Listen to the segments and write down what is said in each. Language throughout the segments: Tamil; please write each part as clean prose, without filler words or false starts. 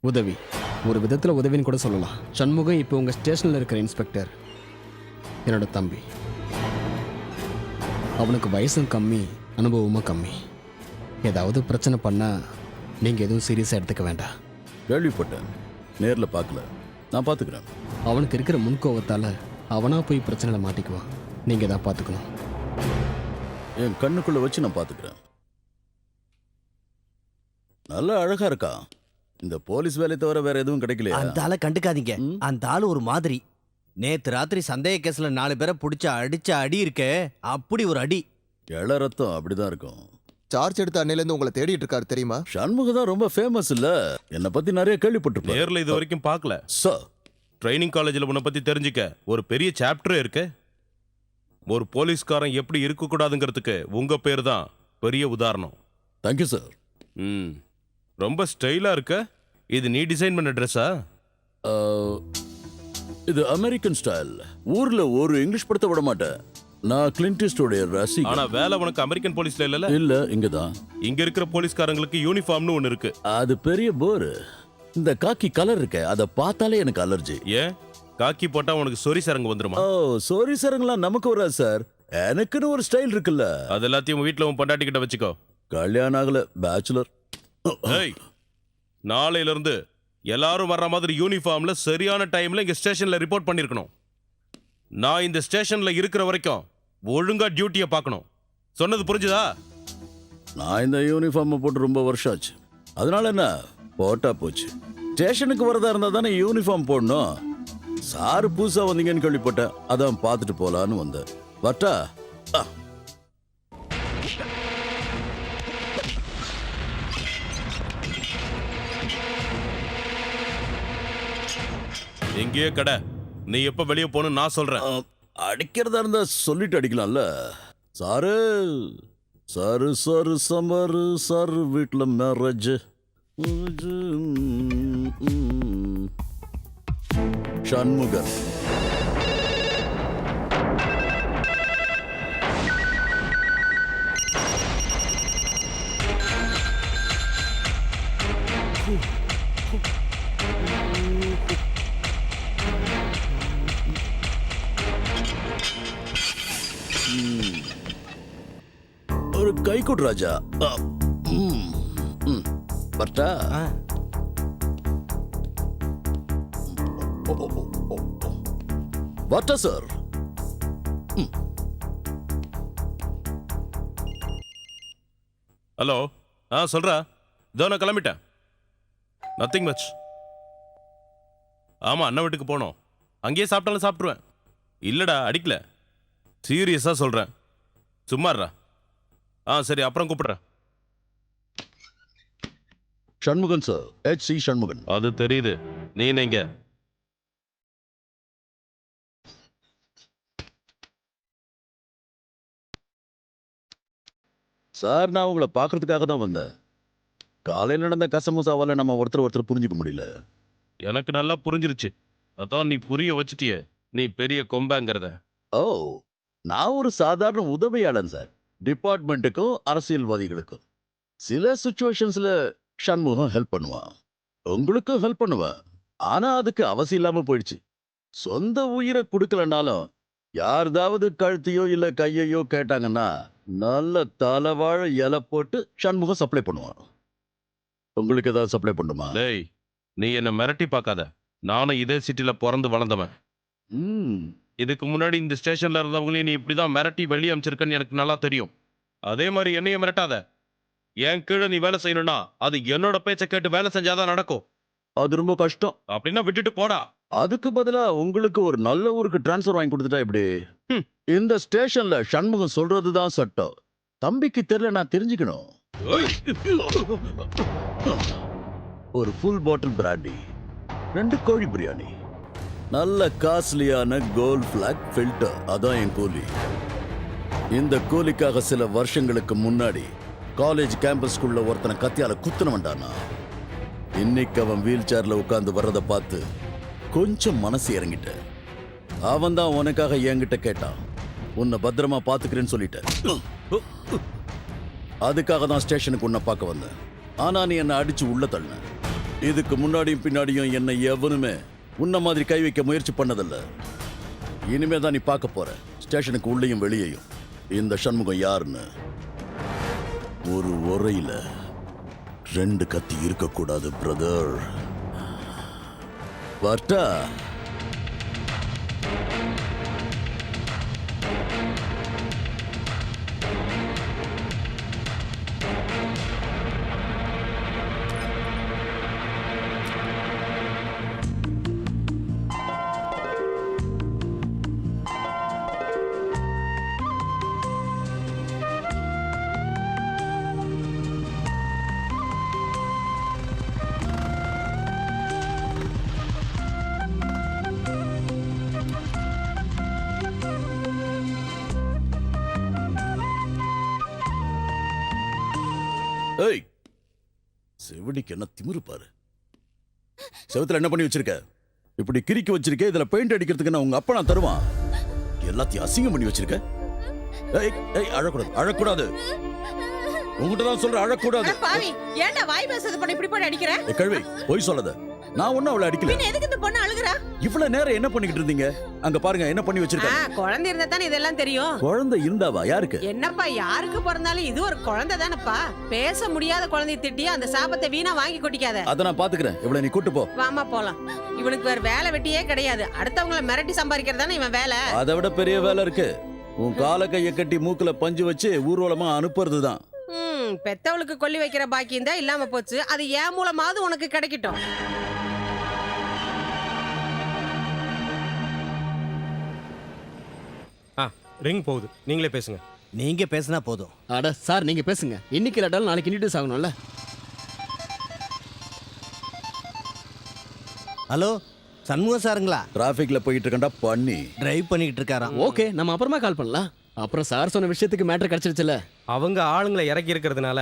உதவி, ஒரு விதத்தில் உதவின்னு கூட சொல்லலாம். சண்முகம் இப்போ உங்கள் ஸ்டேஷனில் இருக்கிற இன்ஸ்பெக்டர் என்னோட தம்பி. அவனுக்கு வயசும் கம்மி, அனுபவமும் கம்மி. ஏதாவது பிரச்சனை பண்ணால் நீங்கள் எதுவும் சீரியஸாக எடுத்துக்க வேண்டாம். கேள்விப்பட்டேன், நேரில் பார்க்கல, நான் பார்த்துக்கிறேன். அவனுக்கு இருக்கிற முன்கோவத்தால் அவனா போய் பிரச்சனையில் மாட்டிக்குவான். நீங்கள் தான் பார்த்துக்கணும். என் கண்ணுக்குள்ள வச்சு நான் பார்த்துக்கிறேன். நல்லா அழகா இருக்கா. இந்த போலீஸ் வேலை தவிர வேற எதுவும் கிடைக்கலையா? அந்த ஆளை கண்டுக்காதீங்க. அந்த ஆளு ஒரு மாதிரி. நேத்து ராத்திரி சந்தேக கேஸ்ல 4 பேரை பிடிச்ச அடிச்ச அடி இருக்கே, அப்படி ஒரு அடி. இள ரத்தம் அப்படிதான் இருக்கும். சார்ஜ் எடுத்த அன்னையிலேருந்து உங்களை தேடிட்டு இருக்காரு தெரியுமா? சண்முகம் தான் ரொம்ப ஃபேமஸ் இல்ல, என்னை பத்தி நிறைய கேள்விப்பட்டிருப்பேன். நேர்ல இது வரைக்கும் பார்க்கல சார். ட்ரைனிங் காலேஜில் உன்னை பத்தி தெரிஞ்சுக்க ஒரு பெரிய சாப்டரே இருக்கு. ஒரு போலீஸ்காரன் எப்படி இருக்கக்கூடாதுங்கிறதுக்கு உங்க பேர் தான் பெரிய உதாரணம். Thank you sir. ரொம்ப ஸ்டைலா இருக்க. இது நீ டிசைன் பண்ண ட்ரெஸ்ஸா? இது அமெரிக்கன் ஸ்டைல். ஊர்ல ஒரு இங்கிலீஷ் படத்தை விட மாட்டேன். நான் கிளின்ட் ஈஸ்ட்வுட் ரசிகன். ஆனா வேலை உனக்கு அமெரிக்கன் போலீஸ்ல இல்லல? இல்ல, இங்கதான். இங்க இருக்கிற போலீஸ்காரங்களுக்கு யூனிஃபார்ம்னு ஒன்னு இருக்கு. அது பெரிய போர். இந்த காக்கி கலர் இருக்க, அதை பார்த்தாலே எனக்கு அலர்ஜி. ஏன்? காக்கி போட்டா உனக்கு சொரி சரங்கு வந்துருமா? ஓ, சொரி சரங்குலாம் நமக்கு வராது சார். எனக்குன்னு ஒரு ஸ்டைல் இருக்குல்ல. அது எல்லாத்தையும் உன் வீட்டுல உன் பொண்டாட்டி கிட்ட வச்சுக்கோ. கல்யாணம் ஆகல, பேச்சுலர். ஏய், நாளையில இருந்து எல்லாரும் வர்ற மாதிரி யூனிஃபார்ம்ல சரியான டைம்ல இங்க ஸ்டேஷன்ல ரிப்போர்ட் பண்ணிருக்கணும். நான் இந்த ஸ்டேஷன்ல இருக்கிற வரைக்கும் ஒழுங்கா டியூட்டியை பார்க்கணும். சொன்னது புரிஞ்சுதா? நான் இந்த யூனிஃபார்ம் போட்டு ரொம்ப வருஷம் ஆச்சு. அதனால என்ன, போட்டா போச்சு. ஸ்டேஷனுக்கு வரதா இருந்தா தானே யூனிஃபார்ம் போடணும். சாரு புதுசா வந்தீங்கன்னு கேள்விப்பட்டேன், அதான் பார்த்துட்டு போலான்னு வந்தேன். வட்டா எங்கேயே கடை. நீ எப்ப வெளியே போகணும் நான் சொல்றேன். அடிக்கிறதா இருந்தா சொல்லிட்டு அடிக்கலாம்ல. சாரு சாரு சாரு சமரு சாரு வீட்டுல மேரேஜ். சண்முகன். ஒரு கைக்குட் ராஜா. பட்டா பட்டா சார். ஹலோ, சொல்றா. இதோ நான் கிளம்பிட்டேன். Nothing much. ஆமா, அண்ணன் வீட்டுக்கு போனோம். அங்கேயே சாப்பிட்டாலும் சாப்பிட்டுருவேன். இல்லடா, அடிக்கல. சீரியஸா சொல்றேன். சும்மாறா. சரி, அப்புறம் கூப்பிடுறேன். Shanmugan sir, HC Shanmugan. அது தெரியுது. நீ எங்க? சார், நான் உங்களை பார்க்கறதுக்காக தான் வந்தேன். காலையில் நடந்த கசமுசாவால நம்ம ஒருத்தர் புரிஞ்சுக்க முடியல. எனக்கு நல்லா புரிஞ்சிருச்சு. அதான் நீ புரிய வச்சுட்டியே நீ பெரிய கொம்பங்கிறத. ஓ, நான் ஒரு சாதாரண உதவியாளன் சார். டிபார்ட்மெண்ட்டுக்கும் அரசியல்வாதிகளுக்கும் சில சுச்சுவேஷன்ஸ்ல சண்முகம் ஹெல்ப் பண்ணுவான், உங்களுக்கும் ஹெல்ப் பண்ணுவேன். ஆனா அதுக்கு அவசியம் இல்லாம போயிடுச்சு. சொந்த உயிரை கொடுக்கலனாலும் யாருதாவது கழுத்தையோ இல்ல கையையோ கேட்டாங்கன்னா நல்ல தலைவாழ இலை போட்டு சண்முகம் சப்ளை பண்ணுவான். உங்களுக்கு ஏதாவது சப்ளை பண்ணுமா? டேய், நீ என்ன மிரட்டி பார்க்காத. நானும் இதே சிட்டில பிறந்து வளர்ந்தவன். இதுக்கு முன்னாடி இந்த ஸ்டேஷன்ல இருந்தவங்களையும் நீ இப்படிதான் மிரட்டி வெளியே அமைச்சிருக்கன்னு எனக்கு நல்லா தெரியும். அதே மாதிரி என்னைய மிரட்டாத. என் கீழே நீ வேலை செய்யணும்னா அது என்னோட பேச்சை கேட்டு வேலை செஞ்சாதான் நடக்கும். அது ரொம்ப கஷ்டம். அப்படின்னா விட்டுட்டு போடா. அதுக்கு பதிலா உங்களுக்கு ஒரு நல்ல ஊருக்கு டிரான்ஸ்ஃபர் வாங்கி கொடுத்துட்டா எப்படி? இந்த ஸ்டேஷன்ல சண்முகம் சொல்றதுதான் சட்டம். தம்பிக்கு தெரியல, நான் தெரிஞ்சுக்கணும். ஒரு ஃபுல் பாட்டில் பிராண்டி, 2 கோழி பிரியாணி, நல்ல காஸ்ட்லியான கோல்ட் பிளாக் ஃபில்டர். அதான் என் கூலி. இந்த கூலிக்காக சில வருஷங்களுக்கு முன்னாடி காலேஜ் கேம்பஸ்குள்ள ஒருத்தனை கத்தியால குத்துனவன்டானா. இன்னைக்கு அவன் வீல் சேர்ல உட்கார்ந்து வர்றதை பார்த்து கொஞ்சம் மனசு இறங்கிட்ட. அவன் தான் உனக்காக என்கிட்ட கேட்டான். உன்னை பத்திரமா பாத்துக்கிறேன்னு சொல்லிட்டேன். அதுக்காக தான் ஸ்டேஷனுக்கு உன்னை பார்க்க வந்தேன். ஆனா நீ என்னை அடிச்சு உள்ள தள்ளின. இதுக்கு முன்னாடியும் பின்னாடியும் என்னை எவனுமே உன்ன மாதிரி கை வைக்க முயற்சி பண்ணதில்ல. இனிமே தான் நீ பார்க்க போற, ஸ்டேஷனுக்கு உள்ளேயும் வெளியேயும் இந்த சண்முகம் யாருன்னு. ஒரு உரையில 2 கத்தி இருக்கக்கூடாது பிரதர். வாட்டா ஏய், செவடிக்கு என்ன திமிரு பாரு. செவத்துல என்ன பண்ணி வச்சிருக்க? இப்படி கிறுக்கி வச்சிருக்க. இதுல பெயிண்ட் அடிக்கிறதுக்கு நான் உங்க அப்பா நான் தருவான். எல்லாத்தையும் அசிங்கம் பண்ணி வச்சிருக்க. ஏய் ஏய், அழக்கூடாது அழக்கூடாது. உங்ககிட்ட தான் சொல்ற, அழக்கூடாது. பாவி, ஏன்டா வாய் பேசுறது பண்ணி இப்படி போட்டு அடிக்கிற? ஏய் கழுவி, போய் சொல்லாத. நான் ஒன்னும் அவளை அடிக்கல. பின்ன எதுக்கு இந்த பொண்ணு அழுகுறா? இவ்வளவு நேரம் என்ன பண்ணிக்கிட்டு இருந்தீங்க? அங்க பாருங்க என்ன பண்ணி வச்சிருக்க. குழந்தை இருந்தா தானே இதெல்லாம் தெரியும். குழந்தை இருந்தாவா? யாருக்கு? என்னப்பா, யாருக்கு பிறந்தாலும் இது ஒரு குழந்தை தானப்பா. பேச முடியாத குழந்தைய திட்டி அந்த சாபத்தை வீணா வாங்கி கொட்டிக்காத. அத நான் பாத்துக்கிறேன். இவ்வளவு நீ கூட்டு போ. வாமா போலாம். இவனுக்கு வேற வேலை வெட்டியே கிடையாது. அடுத்தவங்கள மிரட்டி சம்பாதிக்கிறதானே இவன் வேலை. அதை விட பெரிய வேலை இருக்கு. உன் கால கைய கட்டி மூக்குல பஞ்சு வச்சு ஊர்வலமா அனுப்புறதுதான். பெத்தவளுக்கு கொல்லி வைக்கிற பாக்கியம் தான் இல்லாம போச்சு. அது ஏன் மூலமாவது உனக்கு கிடைக்கட்டும். ரிங் போகுது, நீங்களே பேசுங்க. நீங்க பேசினா போதும். அட சார், நீங்க பேசுங்க. இன்னைக்கு இல்லாட்டாலும் நாளைக்கு இன்ட்ரடியூஸ் ஆகணும்ல. ஹலோ, சண்முகம் சாருங்களா? டிராபிக்ல போயிட்டு இருக்கண்டா பண்ணி. டிரைவ் பண்ணிக்கிட்டு இருக்காராம். ஓகே, நம்ம அப்புறமா கால் பண்ணலாம். அப்புறம் சார் சொன்ன விஷயத்துக்கு மேட்டர் கிடைச்சிருச்சுல. அவங்க ஆளுங்களை இறக்கி இருக்கிறதுனால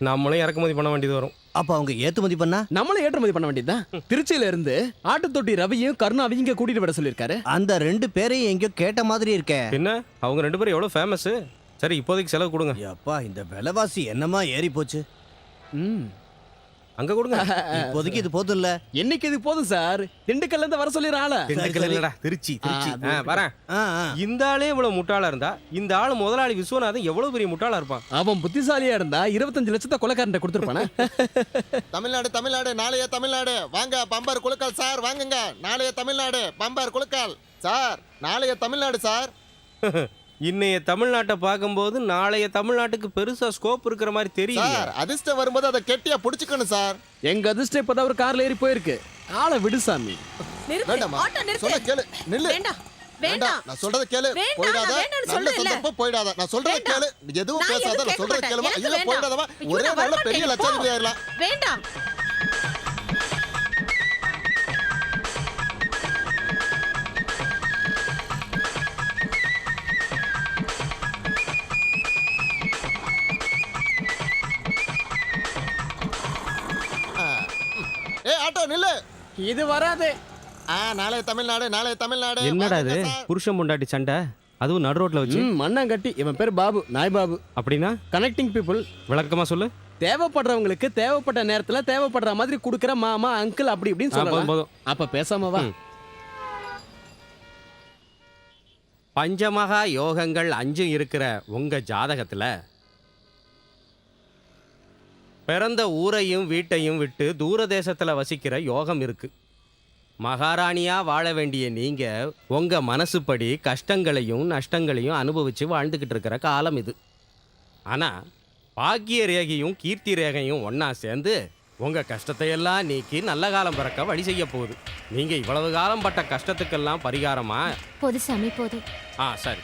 நம்மளும் இறக்குமதி பண்ண வேண்டியது வரும். அப்ப அவங்க ஏற்றுமதி பண்ணா நம்மளும் ஏற்றுமதி பண்ண வேண்டியதுதான். திருச்சியில இருந்து ஆட்டுத்தொட்டி ரவியும் கருணாவையும் இங்க கூட்டிட்டு வர சொல்லியிருக்காரு. அந்த 2 பேரையும் எங்கேயோ கேட்ட மாதிரி இருக்கே. என்ன, அவங்க 2 பேரும் எவ்வளவு ஃபேமஸ். சரி, இப்போதைக்கு செலவு கொடுங்க. அப்பா, இந்த விலைவாசி என்னமா ஏறி போச்சு. அங்க கொடுங்க. இப்போதைக்கு இது போதும் இல்ல. என்னைக்கு இது போதும் சார். திண்டுக்கல்ல இருந்து வர சொல்லிடுறாள. திண்டுக்கல் இல்லடா, திருச்சி. வரேன். ஆ, ஆ. இந்த ஆளே இவ்வளவு முட்டாளா இருந்தா இந்த ஆளு முதலாளி விஸ்வநாதன் எவ்வளவு பெரிய முட்டாளா இருப்பான். அவன் புத்திசாலியா இருந்தா 25 லட்சத்தை கொலைக்காரன் கொடுத்துருப்பானே. தமிழ்நாடு தமிழ்நாடு நாளைய தமிழ்நாடு வாங்க பம்பர் குலுக்கல் சார். வாங்குங்க, நாளைய தமிழ்நாடு பம்பர் குலுக்கல் சார். நாளைய தமிழ்நாடு சார். இன்னைய தமிழ்நாட்டை பார்க்கும்போது நாளைய தமிழ்நாட்டுக்கு பெருசா ஸ்கோப் இருக்கிற மாதிரி தெரியும். சார், அதிர்ஷ்டம் வரும்போது அதை கெட்டியா புடிச்சுக்கணும் சார். எங்க அதிர்ஷ்டம் இப்பதான் ஒரு கார்ல ஏறி போயிருக்கு. ஆளை விடு சாமி. நிறுத்து, வேண்டாமா, ஆட்டோ நிறுத்து. சொல்ல கேளு. நில்லு. வேண்டாம், வேண்டாம், வேண்டாம். நான் சொல்றத கேளு. வேண்டாம், போயிடாத. நான் வேண்டாம்னு நல்ல சொல்றேன்ல. சந்தர்ப்பம் போயிடாத. நான் சொல்றத வேண்டாம். கேளு. எதுவும் நான் பேசாத. எதுவும் நான் சொல்றத கேட்க கேளுமா. மாட்டேன். இல்ல எனக்கு போயிடாதவா. வேண்டாம். ஒரே நான் நாள்ல வரமாட்டேன். பெரிய போ. லட்சாதிபதி ஆயிரலாம். வேண்டாம். ஏய் ஆட்டோ நில்லு. இது வராது. நாளைய தமிழ்நாடு நாளைய தமிழ்நாடு. என்னடா இது, வாங்குங்க சார். புருஷன் பொண்டாட்டி சண்டை, அதுவும் நடு ரோட்ல வச்சு. மண்ணாங்கட்டி. இவன் பேர் பாபு, நாய் பாபு. அப்படின்னா கனெக்டிங் பீப்புள். விளக்கமா சொல்லு. தேவைப்படுறவங்களுக்கு தேவைப்பட்ட நேரத்துல தேவைப்படுற மாதிரி கொடுக்கற மாமா, அங்கிள் அப்படி இப்படின்னு போதும் சொல்லலாம். போதும். அப்ப பேசாம வா. பஞ்சமகா யோகங்கள் 5 இருக்கிற உங்க ஜாதகத்துல பிறந்த ஊரையும் வீட்டையும் விட்டு தூர தேசத்துல வசிக்கிற யோகம் இருக்கு. மகாராணியா வாழ வேண்டிய நீங்க உங்க மனசுப்படி கஷ்டங்களையும் நஷ்டங்களையும் அனுபவிச்சு வாழ்ந்துகிட்டு இருக்கிற காலம் இது. ஆனா பாக்கிய ரேகையும் கீர்த்தி ரேகையும் ஒன்னா சேர்ந்து உங்க கஷ்டத்தை எல்லாம் நீக்கி நல்ல காலம் பிறக்க வழி செய்ய போகுது. நீங்க இவ்வளவு காலம் பட்ட கஷ்டத்துக்கெல்லாம் பரிகாரமா போது சாமி போது. சரி.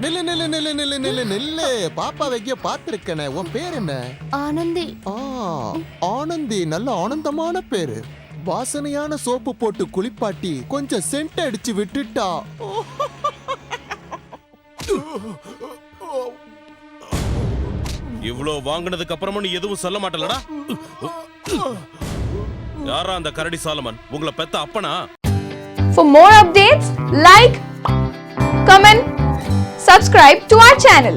நில்லு நில்லு நில்லு நில்லு நில்லு நில்லு. பாப்பா வைக்க பாத்திருக்கனே. உன் பேர் என்ன? ஆனந்தி. ஆனந்தி. நல்ல ஆனந்தமான பேரு. வாசனையான சோப்பு போட்டு குளிப்பாட்டி கொஞ்சம் சென்ட் அடிச்சு விட்டுட்டா. இவ்ளோ வாங்குனதுக்கு அப்புறமும் நீ எதுவும் சொல்ல மாட்டலடா? யாரா அந்த கரடி சாலமன்? உங்களை பெத்த அப்பனா? For more updates, like, comment, subscribe to our channel.